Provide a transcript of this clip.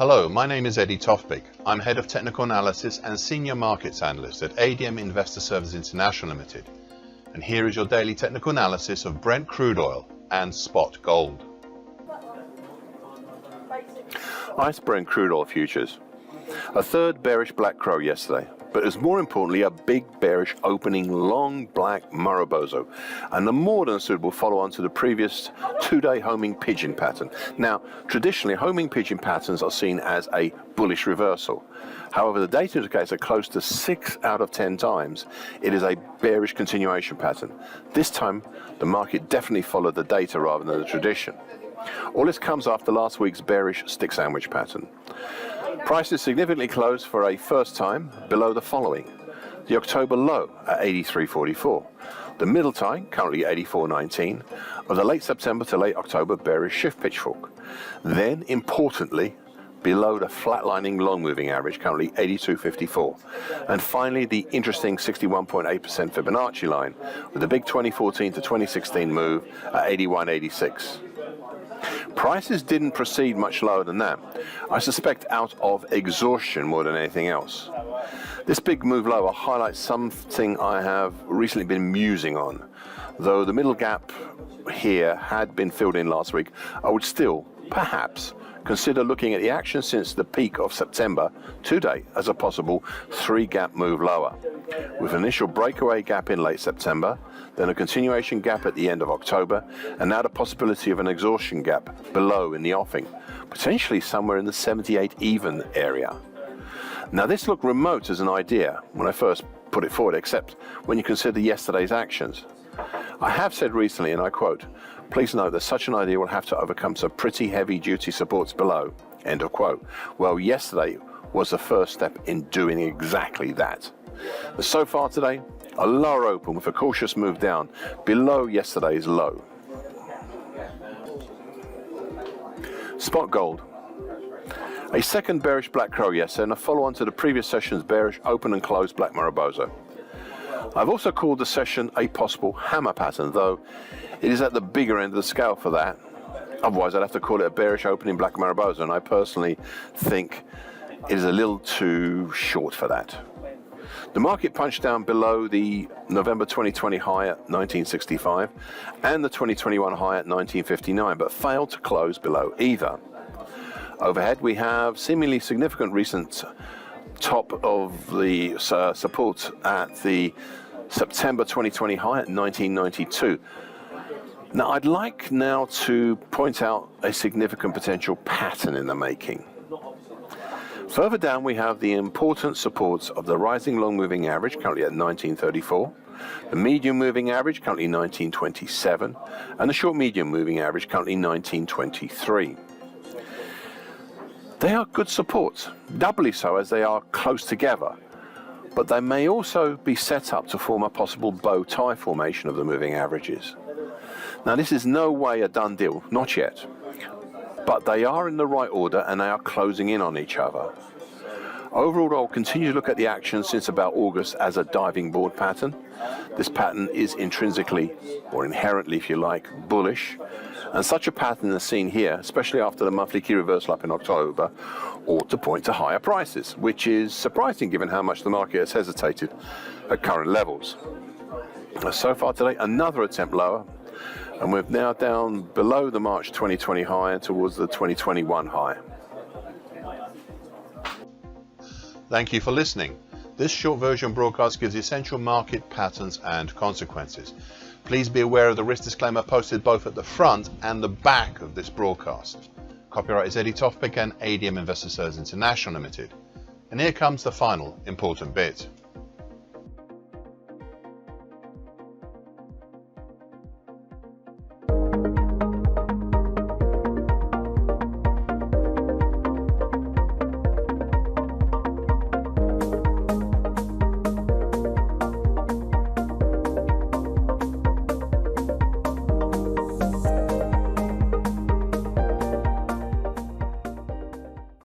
Hello, my name is Eddie Tofpik. I'm Head of Technical Analysis and Senior Markets Analyst at ADM Investor Services International Limited. And here is your daily technical analysis of Brent crude oil and spot gold. ICE Brent crude oil futures. A third bearish black crow yesterday, but as more importantly a big bearish opening long black Morobozo and a more than suitable follow-on to the previous two-day homing pigeon pattern. Now, traditionally homing pigeon patterns are seen as a bullish reversal. However, the data indicates that close to 6 out of 10 times it is a bearish continuation pattern. This time the market definitely followed the data rather than the tradition. All this comes after last week's bearish stick sandwich pattern. Prices significantly closed for a first time below the following: the October low at 83.44, the middle tie currently 84.19 of the late September to late October bearish shift pitchfork. Then importantly below the flatlining long moving average currently 82.54, and finally the interesting 61.8% Fibonacci line with the big 2014 to 2016 move at 81.86. Prices didn't proceed much lower than that, I suspect out of exhaustion more than anything else. This big move lower highlights something I have recently been musing on. Though the middle gap here had been filled in last week, I would still, perhaps, consider looking at the action since the peak of September to date as a possible 3-gap move lower, with an initial breakaway gap in late September, then a continuation gap at the end of October, and now the possibility of an exhaustion gap below in the offing, potentially somewhere in the 78 even area. Now this looked remote as an idea when I first put it forward, except when you consider yesterday's actions. I have said recently, and I quote, "Please note that such an idea will have to overcome some pretty heavy duty supports below," end of quote. Well, yesterday was the first step in doing exactly that. So far today, a lower open with a cautious move down below yesterday's low. Spot gold. A second bearish black crow yesterday and a follow-on to the previous session's bearish open and close black Morobozo. I've also called the session a possible hammer pattern, though it is at the bigger end of the scale for that. Otherwise I'd have to call it a bearish opening black Morobozo, and I personally think it is a little too short for that. The market punched down below the November 2020 high at 1965 and the 2021 high at 1959, but failed to close below either. Overhead we have seemingly significant recent top of the support at the September 2020 high at 1992. Now I'd like now to point out a significant potential pattern in the making. Further down we have the important supports of the rising long moving average currently at 1934, the medium moving average currently 1927, and the short medium moving average currently 1923. They are good supports, doubly so as they are close together, but they may also be set up to form a possible bow tie formation of the moving averages. Now this is no way a done deal, not yet, but they are in the right order and they are closing in on each other. Overall, I'll continue to look at the action since about August as a diving board pattern. This pattern is intrinsically, or inherently if you like, bullish, and such a pattern as seen here, especially after the monthly key reversal up in October, ought to point to higher prices, which is surprising given how much the market has hesitated at current levels. So far today, another attempt lower, and we're now down below the March 2020 high and towards the 2021 high. Thank you for listening. This short version broadcast gives essential market patterns and consequences. Please be aware of the risk disclaimer posted both at the front and the back of this broadcast. Copyright is Eddie Tofpik and ADM Investor Services International Limited. And here comes the final important bit.